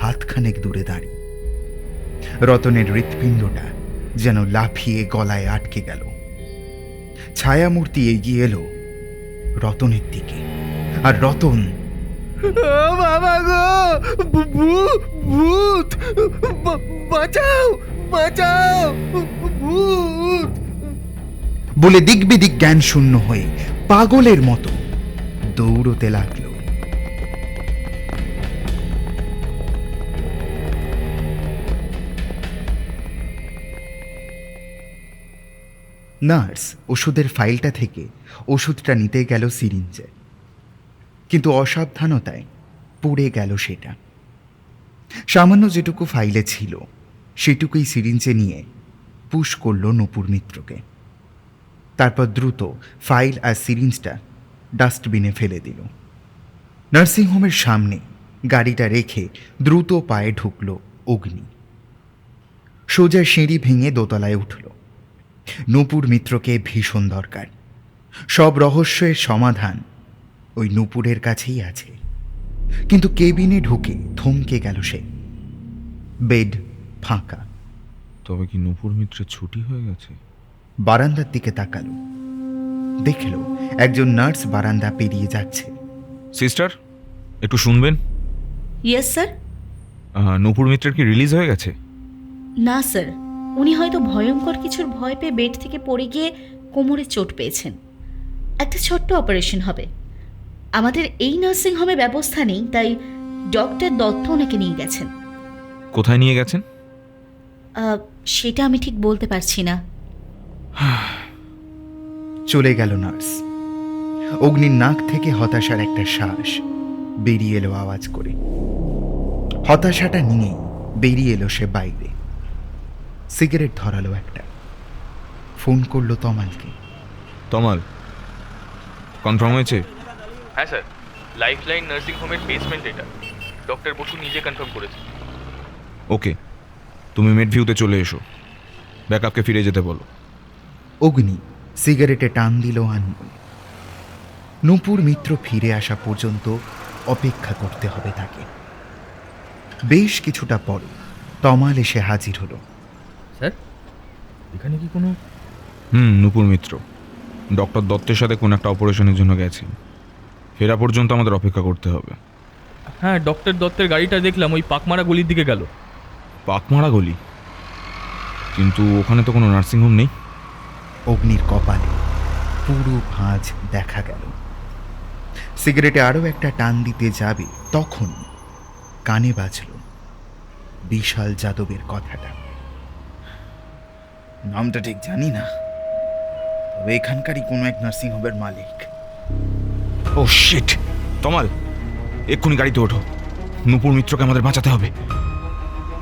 হাতখানেক দূরে দাঁড়িয়ে। রতনের হৃৎপিণ্ডটা যেন লাফিয়ে গলায় আটকে গেল। ছায়ামূর্তি এগিয়ে এলো রতনের দিকে, আর রতন বাবা গো, ভূত, বাঁচাও বাঁচাও, ভূত বলে দিক বিদিক জ্ঞান শূন্য হয়ে পাগলের মতো দৌড়তে লাগলো। নার্স ওষুধের ফাইলটা থেকে ওষুধটা নিতে গেল সিরিঞ্জে, কিন্তু অসাবধানতায় পড়ে গেল সেটা। সামান্য যেটুকু ফাইলে ছিল সেটুকুই সিরিঞ্জে নিয়ে পুশ করল নূপুর মিত্রকে। তারপর দ্রুত ফাইল আর সিরিঞ্জটা ডাস্টবিনে ফেলে দিল। নার্সিংহোমের সামনে গাড়িটা রেখে দ্রুত পায়ে ঢুকল অগ্নি। সোজা সিঁড়ি ভেঙে দোতলায় উঠল। নূপুর মিত্রকে ভীষণ দরকার। সব রহস্যের সমাধান ওই নূপুরের কাছেই আছে। কিন্তু কেবিনে ঢুকে থমকে গেল সে। বেড ফাঁকা। তবে কি নূপুর মিত্রের ছুটি হয়ে গেছে? বারান্দার দিকে তাকালো, দেখল একজন নার্স বারান্দা পেরিয়ে যাচ্ছে। সিস্টার, একটু শুনবেন? Yes sir. নূপুর মিত্রের কি রিলিজ হয়ে গেছে? না স্যার, উনি হয়তো ভয়ঙ্কর কিছুর ভয় পেয়ে বেড থেকে পড়ে গিয়ে কোমরে চোট পেয়েছেন। একটা ছোট্ট অপারেশন হবে। আমাদের এই নার্সিংহোমে ব্যবস্থা নেই, তাই ডক্টর দত্ত ওনাকে নিয়ে গেছেন। কোথায় নিয়ে গেছেন? সেটা আমি ঠিক বলতে পারছি না। চলে গেল নার্স। অগ্নির নাক থেকে হতাশার একটা শ্বাস বেরিয়ে এলো আওয়াজ করে। হতাশাটা নিয়ে বেরিয়ে এলো সে বাইরে। সিগারেট ধরালো একটা, ফোন করলো তমালকে। তমাল, কনফার্ম হয়েছে? হ্যাঁ স্যার, লাইফলাইন নার্সিং হোমের বেসমেন্ট এটা। ডক্টর বসু নিজে কনফার্ম করেছে। ওকে, তুমি মেডভিউতে চলে এসো, ব্যাকআপকে ফিরে যেতে বলো। অগ্নি সিগারেটে টান দিল আনমোল। নূপুর মিত্র ফিরে আসা পর্যন্ত অপেক্ষা করতে হবে তাকে। বেশ কিছুটা পর তমাল এসে হাজির হলো। স্যার, এখানে কি কোনো... নূপুর মিত্র ডক্টর দত্তের সাথে কোন একটা অপারেশনের জন্য গেছেন। ফেরা পর্যন্ত আমাদের অপেক্ষা করতে হবে। হ্যাঁ, ডক্টর দত্তের গাড়িটা দেখলাম ওই পাকমারা গলির দিকে গেল। পাকমারা গলি? কিন্তু ওখানে তো কোনো নার্সিংহোম নেই। অগ্নির কপালে পুরো ভাঁজ দেখা গেল। সিগারেটে আরও একটা টান দিতে যাবে তখন কানে বাজল বিশাল যাদবের কথাটা। নামটা ঠিক জানি না, তবে এখানকারই কোনো এক নার্সিংহোমের মালিক। ও শিট! তমাল, এক্ষুনি গাড়িতে ওঠো, নূপুর মিত্রকে আমাদের বাঁচাতে হবে।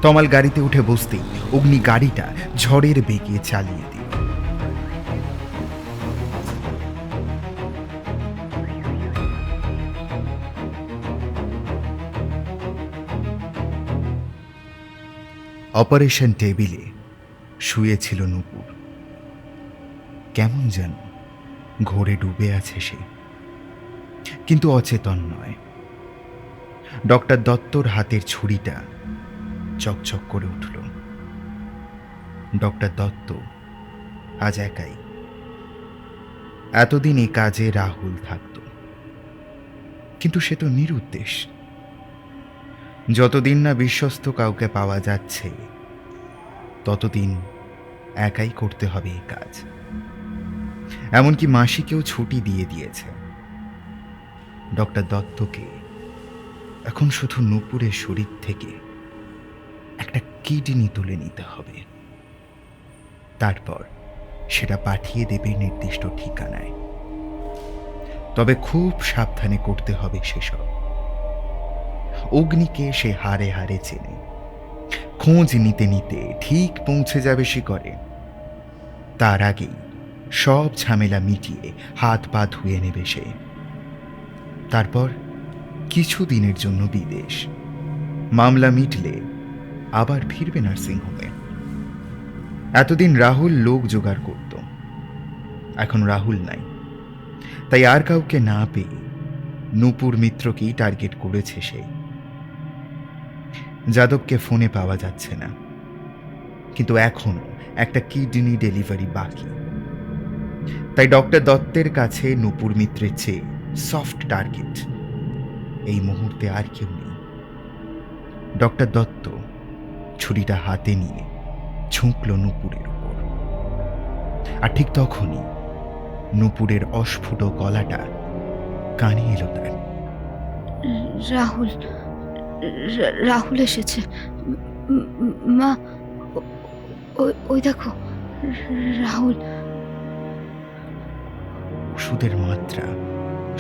তমাল গাড়িতে উঠে বসতেই অগ্নি গাড়িটা ঝড়ের বেগে চালিয়ে দিল। অপারেশন টেবিলে শুয়েছিল নূপুর। কেমন যেন ঘোরে ডুবে আছে সে, কিন্তু অচেতন নয়। ডক্টর দত্তর হাতের ছুরিটা চকচক করে উঠল। ডক্টর দত্ত আজ একাই। এতদিন এই কাজে রাহুল থাকত, কিন্তু সে তো নিরুদ্দেশ। যতদিন না বিশ্বস্ত কাউকে পাওয়া যাচ্ছে ততদিন একাই করতে হবে এই কাজ। এমনকি মাসিকেও ছুটি দিয়ে দিয়েছে। ডক্টর দত্তকে এখন শুধু নূপুরের শরীর থেকে একটা কিডনি তুলে নিতে হবে, তারপর সেটা পাঠিয়ে দেবে নির্দিষ্ট ঠিকানায়। তবে খুব সাবধানে করতে হবে সেসব। অগ্নিকে সে হারে হারে চেনে। খোঁজ নিতে নিতে ঠিক পৌঁছে যাবে শিকরে। তার আগেই সব ঝামেলা মিটিয়ে হাত পা ধুয়ে নেবে সে। তারপর কিছুদিনের জন্য বিদেশ। মামলা মিটলে আবার ফিরবে নার্সিংহোমে। এতদিন রাহুল লোক জোগাড় করত, এখন রাহুল নাই। তাই আর কাউকে না পেয়ে নূপুর মিত্রকেই টার্গেট করেছে সে। যাদবকে ফোনে পাওয়া যাচ্ছে না, কিন্তু এখনো একটা কিডনি ডেলিভারি বাকি। তাই ডক্টর দত্তের কাছে নূপুর মিত্রের চেয়ে সফট টার্গেট এই মুহূর্তে আর কেউ নেই। ডক্টর দত্ত ছুরিটা হাতে নিয়ে ঝুঁকল নূপুরের উপর। আর ঠিক তখনই নূপুরের অস্ফুট গলাটা কানে এলো তার। রাহুল রাহুল এসেছে। মা, ওই দেখো রাহুল। ওষুধের মাত্রা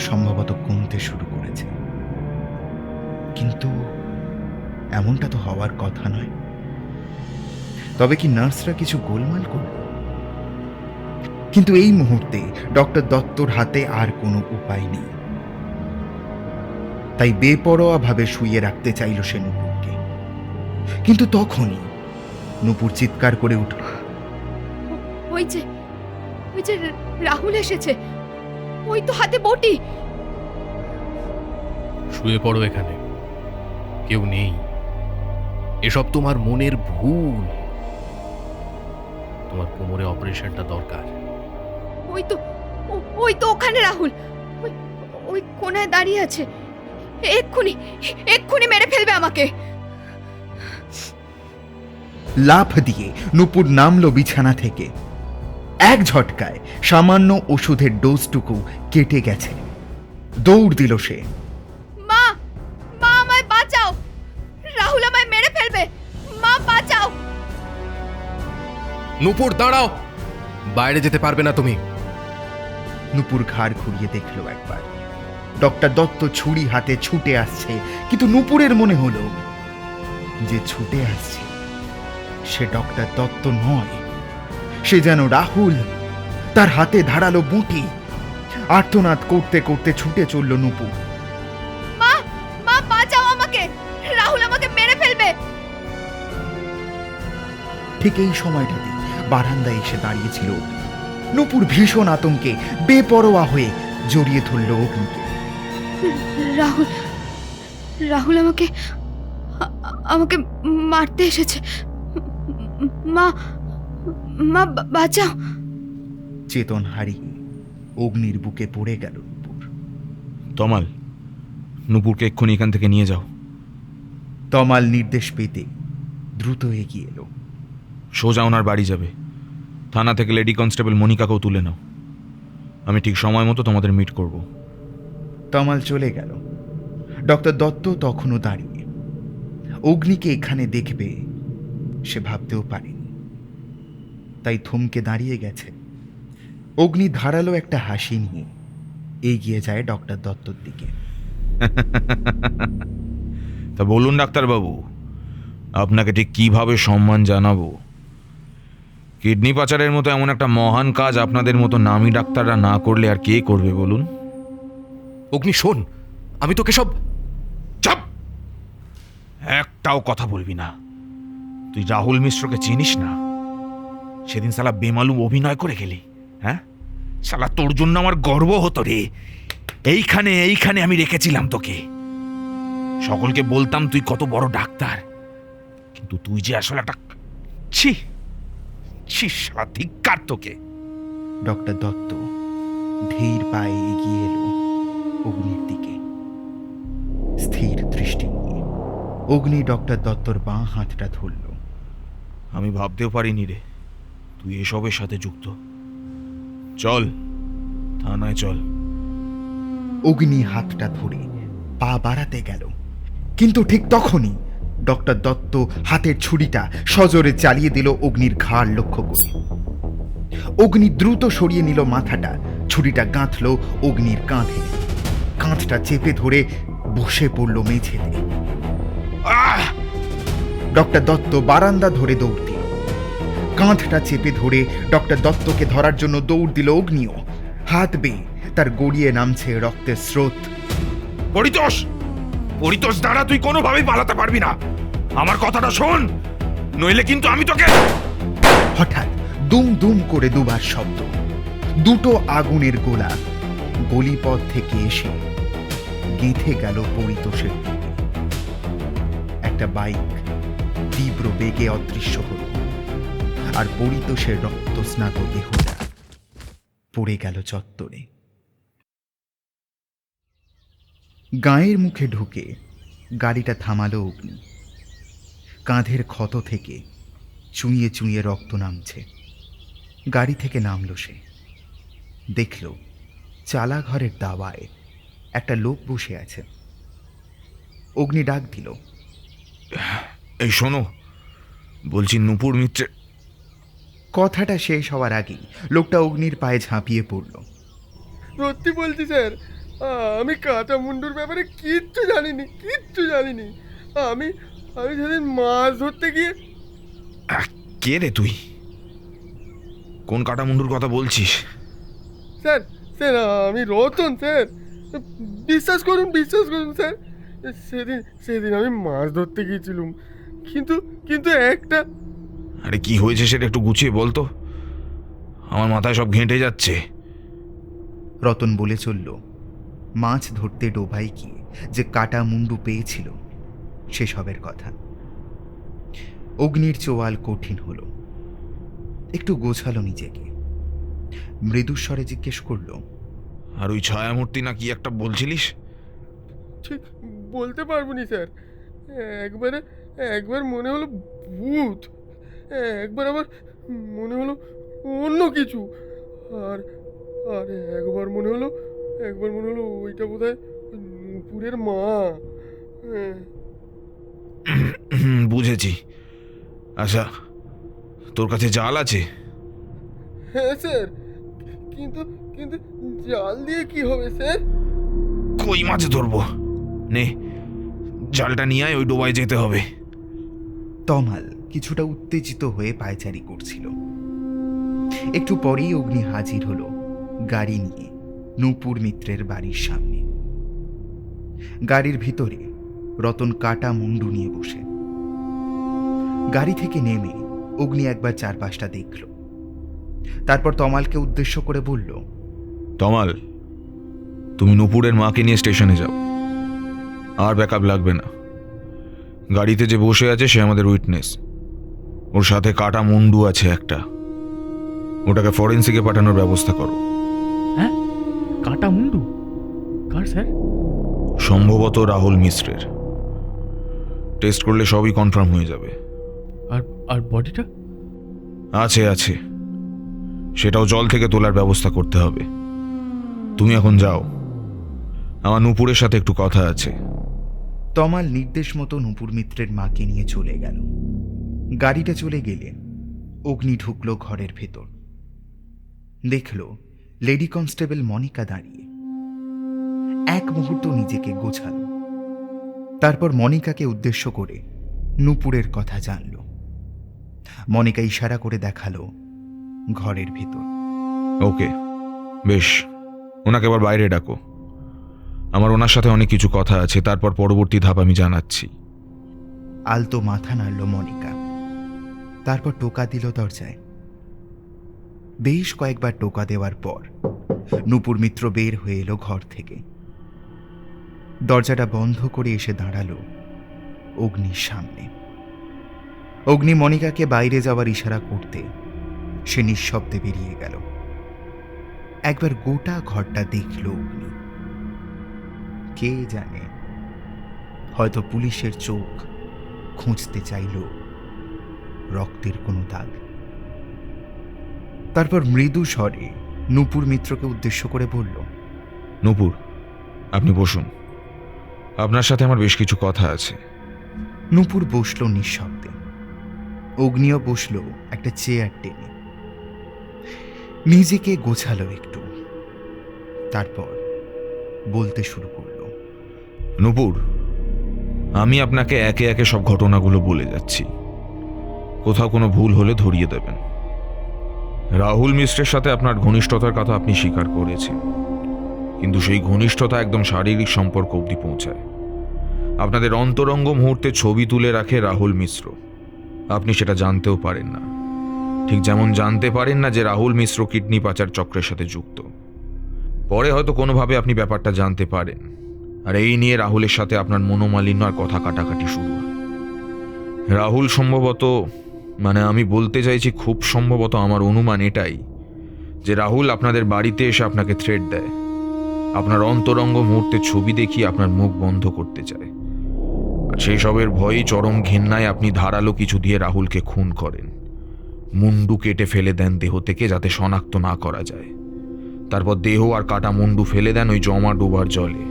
সম্ভবত কমতে শুরু করেছে, কিন্তু এমনটা তো হওয়ার কথা নয়। তবে কি নার্সরা কিছু গোলমাল করল? কিন্তু এই মুহূর্তে ডক্টর দত্তর হাতে আর কোনো উপায় নেই। তাই বেপরোয়াভাবে শুইয়ে রাখতে চাইল সে নূপুরকে। কিন্তু তখনই নূপুর চিৎকার করে উঠল, ওই যে রাহুল এসেছে, ওই তো হাতে বটি। শুয়ে পড়ো এখানে, কেউ নেই। এসব তোমার মনের ভুল। তোমার কোমরে অপারেশনটা দরকার। ওই তো ওখানে রাহুল, ওই কোনায় দাঁড়িয়ে আছে। এক্ষুনি মেরে ফেলবে আমাকে। লাফ দিয়ে নূপুর নামলো বিছানা থেকে। এক ঝটকায় সামান্য ওষুধের ডোজটুকু কেটে গেছে। দৌড় দিল সে। মা, আমায় বাঁচাও, রাহুল আমায় মেরে ফেলবে। মা, বাঁচাও। নূপুর দাঁড়াও, বাইরে যেতে পারবে না তুমি। নূপুর ঘাড় ঘুরিয়ে দেখলো একবার। ডক্টর দত্ত ছুরি হাতে ছুটে আসছে, কিন্তু নূপুরের মনে হলো যে ছুটে আসছে সে ডক্টর দত্ত নয়, সে যেন রাহুল। তার হাতে ধারালো বুটি। আর্তনাদ করতে করতে ছুটে চলল নূপুর। মা, বাঁচাও আমাকে, রাহুল আমাকে মেরে ফেলবে। ঠিক এই সময়টাতে বারান্দায় এসে দাঁড়িয়েছিল অগ্নি। নূপুর ভীষণ আতঙ্কে বেপরোয়া হয়ে জড়িয়ে ধরল অগ্নিকে। রাহুল আমাকে মারতে এসেছে। মা, বাঁচাও। চেতন হারিয়ে অগ্নির বুকে পড়ে গেল নূপুর। তমাল, নূপুরকে এক্ষুনি এখান থেকে নিয়ে যাও। তমাল নির্দেশ পেতে দ্রুত এগিয়ে এলো। সোজা ওনার বাড়ি যাবে। থানা থেকে লেডি কনস্টেবল মনিকাকেও তুলে নাও। আমি ঠিক সময় মতো তোমাদের মিট করব। তমাল চলে গেল। ডক্টর দত্ত তখনও দাঁড়িয়ে। অগ্নিকে এখানে দেখবে সে ভাবতেও পারেনি, তাই থমকে দাঁড়িয়ে গেছে। অগ্নি ধারালো একটা হাসি নিয়ে এগিয়ে যায় ডক্টর দত্তর দিকে। তা বলুন ডাক্তারবাবু, আপনাকে ঠিক কিভাবে সম্মান জানাবো? কিডনি পাচারের মতো এমন একটা মহান কাজ আপনাদের মতো নামী ডাক্তাররা না করলে আর কে করবে বলুন? অগ্নি শোন, আমি তোকে সব... চাপ! একটাও কথা বলবি না। তুই রাহুল মিশ্রকে চিনিস না? সেদিন শালা বেমালুম অভিনয় করে গেলি। হ্যাঁ শালা, তোর জন্য আমার গর্ব হতো রে। এইখানে আমি রেখেছিলাম তোকে। সকলকে বলতাম তুই কত বড় ডাক্তার, কিন্তু তুই যে আসলে একটা... ছি ছি শালা, ধিক্কার তোকে। ডক্টর দত্ত ধীর পায়ে এগিয়ে এলো অগ্নির দিকে। স্থির দৃষ্টি নিয়ে অগ্নি ডক্টর দত্তর বাঁ হাতটা ধরল। আমি ভাবতেও পারিনি রে তুই এসবের সাথে যুক্ত। চল থানায় চল। অগ্নি হাতটা ধরে পা বাড়াতে গেল, কিন্তু ঠিক তখনই ডক্টর দত্ত হাতের ছুরিটা সজোরে চালিয়ে দিল অগ্নির ঘাড় লক্ষ্য করে। অগ্নি দ্রুত সরিয়ে নিল মাথাটা। ছুরিটা গাঁথল অগ্নির কাঁধে। কাঁধটা চেপে ধরে বসে পড়ল মেঝেতে। ডক্টর দত্ত বারান্দা ধরে দৌড় দিল। কাঁধটা চেপে ধরে ডক্টর দত্তকে ধরার জন্য দৌড় দিল অগ্নিও। হাত বেয়ে তার গড়িয়ে নামছে রক্তের স্রোত। পরিতোষ, পরিতোষ দাঁড়া, তুই কোনোভাবেই পালাতে পারবি না। আমার কথাটা শোন, নইলে কিন্তু আমি তোকে। হঠাৎ দুম দুম করে দুবার শব্দ, দুটো আগুনের গোলা গলিপথ থেকে এসে গেঁথে গেল পরিতোষের বুকে। একটা বাইক তীব্র বেগে অদৃশ্য হল, আর পরিতোষের রক্তস্নাত দেহটা পড়ে গেল চত্বরে। গাঁয়ের মুখে ঢুকে গাড়িটা থামালো অগ্নি। কাঁধের ক্ষত থেকে চুঁইয়ে চুঁইয়ে রক্ত নামছে। গাড়ি থেকে নামলো সে, দেখল চালা ঘরের দাওয়ায় একটা লোক বসে আছে। অগ্নি ডাক দিল, এই শোনো, বলছি নূপুর মিত্রের। কথাটা শেষ হওয়ার আগেই লোকটা অগ্নির পায়ে ঝাঁপিয়ে পড়ল। সত্যি বলছি স্যার, আমি কাটা মুন্ডুর ব্যাপারে কিচ্ছু জানিনি। আমি সেদিন মাছ ধরতে গিয়ে। কে রে তুই? কোন কাটামুন্ডুর কথা বলছিস? স্যার স্যার আমি রতন স্যার, বিশ্বাস করুন স্যার। সেদিন আমি মাছ ধরতে গিয়েছিলাম, কিন্তু একটা। আরে কি হয়েছে সেটা একটু গুছিয়ে বলতো, আমার মাথায় সব ঘেঁটে যাচ্ছে। রতন বলে চলল মাছ ধরতে ডোবায় গিয়ে যে কাটা মুন্ডু পেয়েছিল সেসবের কথা। অগ্নির চোয়াল কঠিন হলো, একটু গোছালো নিজেকে, মৃদুস্বরে জিজ্ঞেস করল, আর ওই ছায়ামূর্তি না কি একটা বলছিলিস? ঠিক বলতে পারবো নি স্যার। একবার মনে হলো ভূত, একবার আবার মনে হলো অন্য কিছু, আর একবার মনে হলো ওইটা বোধহয় নূপুরের মা। বুঝেছি। আচ্ছা, তোর কাছে জাল আছে? হ্যাঁ স্যার, কিন্তু জাল দিয়ে কি হবে স্যার? কই মাছ ধরবো, নে জালটা নিয়ে আয়, ওই ডোবায় যেতে হবে। তমাল কিছুটা উত্তেজিত হয়ে পায়চারি করছিল। একটু পরেই অগ্নি হাজির হলো গাড়ি নিয়ে নূপুর মিত্রের বাড়ির সামনে। গাড়ির ভিতরে রতন কাটা মুন্ডু নিয়ে বসে। গাড়ি থেকে নেমে অগ্নি একবার চারপাশটা দেখল, তারপর তমালকে উদ্দেশ্য করে বলল, তমাল, তুমি নূপুরের মাকে নিয়ে স্টেশনে যাও, আর ব্যাকআপ লাগবে না। গাড়িতে যে বসে আছে সে আমাদের উইটনেস, ওর সাথে কাটা মুন্ডু আছে একটা, ওটাকে ফরেন্সিকে পাঠানোর ব্যবস্থা করো। হ্যাঁ, কাটা মুন্ডু কার স্যার? সম্ভবত রাহুল মিশ্রের। টেস্ট করলে সবই কনফার্ম হয়ে যাবে। আর বডিটা? আছে, সেটাও জল থেকে তোলার ব্যবস্থা করতে হবে। তুমি এখন যাও, আমার নূপুরের সাথে একটু কথা আছে। তমাল নির্দেশ মতো নূপুর মিত্রের মাকে নিয়ে চলে গেল। গাড়িটা চলে গেলে অগ্নি ঢুকলো ঘরের ভেতর। দেখল লেডি কনস্টেবল মনিকা দাঁড়িয়ে। এক মুহূর্ত নিজেকে গোছালো, তারপর মনিকাকে উদ্দেশ্য করে নূপুরের কথা জানল। মনিকা ইশারা করে দেখালো ঘরের ভেতর। ওকে, বেশ, ওনাকে এবার বাইরে ডাকো, আমার ওনার সাথে অনেক কিছু কথা আছে, তারপর পরবর্তী ধাপ আমি জানাচ্ছি। আলতো মাথা নাড়ল মনিকা, তারপর টোকা দিল দরজায়। বেশ কয়েকবার টোকা দেওয়ার পর নূপুর মিত্র বের হয়ে এলো ঘর থেকে। দরজাটা বন্ধ করে এসে দাঁড়ালো অগ্নির সামনে। অগ্নি মনিকাকে বাইরে যাওয়ার ইশারা করতে সে নিঃশব্দে বেরিয়ে গেল। একবার গোটা ঘরটা দেখল অগ্নি। কে জানে, হয়তো পুলিশের চোখ খুঁজতে চাইল রক্তের কোনো দাগ। তারপর মৃদু স্বরে নূপুর মিত্রকে উদ্দেশ্য করে বলল, নূপুর, আপনি বসুন, আপনার সাথে আমার বেশ কিছু কথা আছে। নূপুর বসল নিঃশব্দে। অগ্নিও বসল একটা চেয়ার টেনে। নিজেকে গোছালো একটু, তারপর বলতে শুরু করল। নূপুর, আমি আপনাকে একে একে সব ঘটনাগুলো বলে যাচ্ছি, কোথাও কোনো ভুল হলে ধরিয়ে দেবেন। রাহুল মিশ্রের সাথে আপনার ঘনিষ্ঠতার কথা আপনি স্বীকার করেছেন, কিন্তু সেই ঘনিষ্ঠতা একদম শারীরিক সম্পর্ক অবধি পৌঁছায়। আপনাদের অন্তরঙ্গ মুহূর্তে ছবি তুলে রাখে রাহুল মিশ্র। আপনি সেটা জানতেও পারেন না, ঠিক যেমন জানতে পারেন না যে রাহুল মিশ্র কিডনি পাচার চক্রের সাথে যুক্ত। পরে হয়তো কোনোভাবে আপনি ব্যাপারটা জানতে পারেন, আর এই নিয়ে রাহুলের সাথে আপনার মনোমালিন্য আর কথা কাটাকাটি শুরু হয়। রাহুল সম্ভবত, মানে আমি বলতে চাইছি খুব সম্ভবত, আমার অনুমান এটাই যে রাহুল আপনাদের বাড়িতে এসে আপনাকে থ্রেট দেয়, আপনার অন্তরঙ্গ মুহূর্তে ছবি দেখিয়ে আপনার মুখ বন্ধ করতে চায়। আর সেই সবের ভয়েই চরম ঘৃণায় আপনি ধারালো কিছু দিয়ে রাহুলকে খুন করেন, মুন্ডু কেটে ফেলে দেন দেহ থেকে যাতে শনাক্ত না করা যায়। তারপর দেহ আর কাটা মুন্ডু ফেলে দেন ওই জমা ডোবার জলে।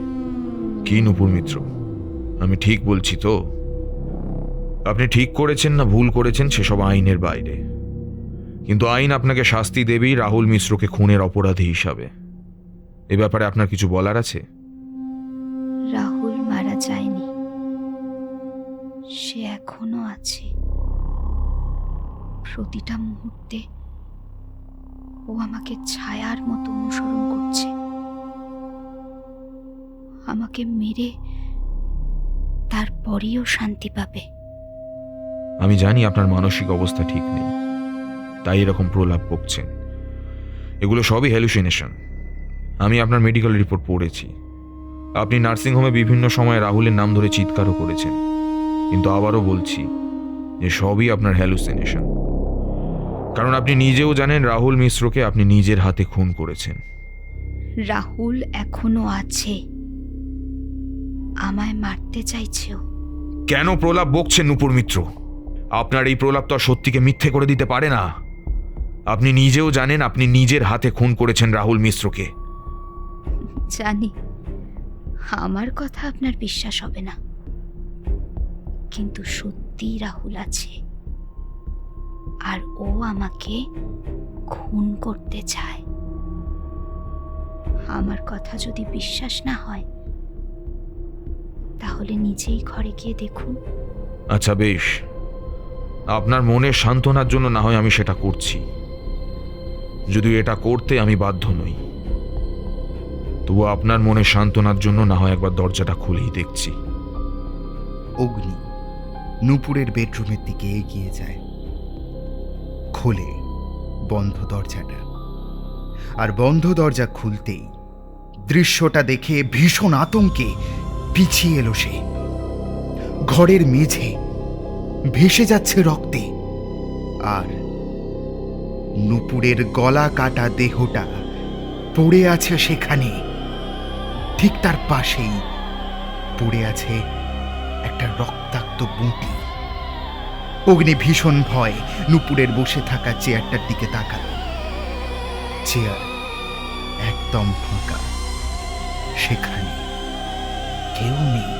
কি নূপুর মিত্র, আমি ঠিক বলছি তো? আপনি ঠিক করেছেন না ভুল করেছেন সেসব আইনের বাইরে, কিন্তু আইন আপনাকে শাস্তি দেবেই রাহুল মিশ্রকে খুনের অপরাধী হিসাবে। এ ব্যাপারে আপনার কিছু বলার আছে? রাহুল মারা যায়নি, সে এখনো আছে। প্রতিটা মুহূর্তে ও আমাকে ছায়ার মতো অনুসরণ করছে। আমাকে মেরে তারপরেও শান্তি পাবে। আমি জানি আপনার মানসিক অবস্থা ঠিক নেই, তাই এরকম প্রলাপ বকছেন। এগুলো সবই হ্যালুসিনেশন। আমি আপনার মেডিকেল রিপোর্ট পড়েছি। আপনি নার্সিংহোমে বিভিন্ন সময় রাহুলের নাম ধরে চিৎকারও করেছেন, কিন্তু আবারও বলছি যে সবই আপনার হ্যালুসিনেশন। কারণ আপনি নিজেও জানেন রাহুল মিশ্রকে আপনি নিজের হাতে খুন করেছেন। রাহুল এখনো আছে, আমায় মারতে চাইছেও। কেন প্রলাপ বকছেন নূপুর মিত্র? আপনার এই প্রলাপ তো আর সত্যিকে মিথ্যে করে দিতে পারে না। আপনি নিজেও জানেন আপনি নিজের হাতে খুন করেছেন রাহুল মিশ্রকে। জানি আমার কথা আপনার বিশ্বাস হবে না, কিন্তু সত্যি রাহুল আছে, আর ও আমাকে খুন করতে চায়। আমার কথা যদি বিশ্বাস না হয় তাহলে নিজেই ঘরে গিয়ে দেখুন। আচ্ছা বেশ, আপনার মনের সান্ত্বনার জন্য না হয় আমি সেটা করছি, যদিও এটা করতে আমি বাধ্য নই। তবু আপনার মনের সান্ত্বনার জন্য না হয় একবার দরজাটা খুলেই দেখছি। অগ্নি নূপুরের বেডরুমের দিকে এগিয়ে যায়, খোলে বন্ধ দরজাটা। আর বন্ধ দরজা খুলতেই দৃশ্যটা দেখে ভীষণ আতঙ্কে পিছিয়ে এলো সে। ঘরের মেঝে ভেসে যাচ্ছে রক্তে, আর নূপুরের গলা কাটা দেহটা পড়ে আছে সেখানে। ঠিক তার পাশেই পড়ে আছে একটা রক্তাক্ত বুটি। অগ্নি ভীষণ ভয় নূপুরের বসে থাকা চেয়ারটার দিকে তাকালো। চেয়ার একদম ফাঁকা, সেখানে কেউ নেই।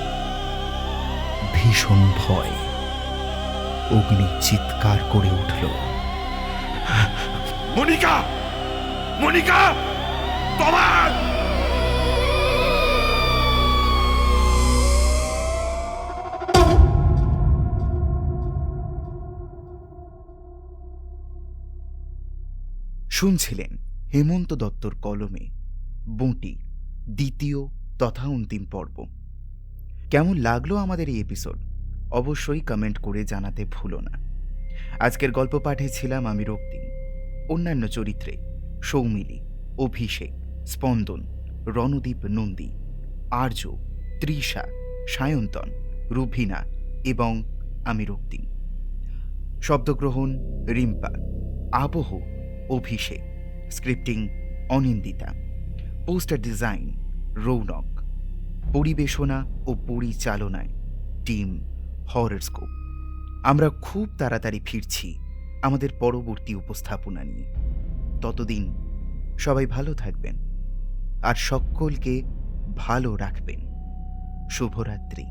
ভীষণ ভয় অগ্নি চিৎকার করে উঠল, মনিকা, মনিকা, তোমার! শুনছিলেন হেমন্ত দত্তর কলমে বুঁটি দ্বিতীয় তথা অন্তিম পর্ব। কেমন লাগলো আমাদের এই এপিসোড অবশ্যই কমেন্ট করে জানাতে ভুলো না। আজকের গল্প পাঠে ছিলাম আমি রক্তিম। অন্যান্য চরিত্রে সৌমিলি, অভিষেক, স্পন্দন, রণদীপ নন্দী, আর্য, তৃষা, সায়ন্তন, রুভিনা এবং আমি রক্তিম। শব্দগ্রহণ রিম্পা, আবহ Abhishek, scripting Anindita, poster design Rounak, পরিবেশনা ও পরিচালনায় টিম হররস্কোপ। আমরা খুব তাড়াতাড়ি ফিরছি আমাদের পরবর্তী উপস্থাপনা নিয়ে। ততদিন সবাই ভালো থাকবেন আর সকলকে ভালো রাখবেন। শুভরাত্রি।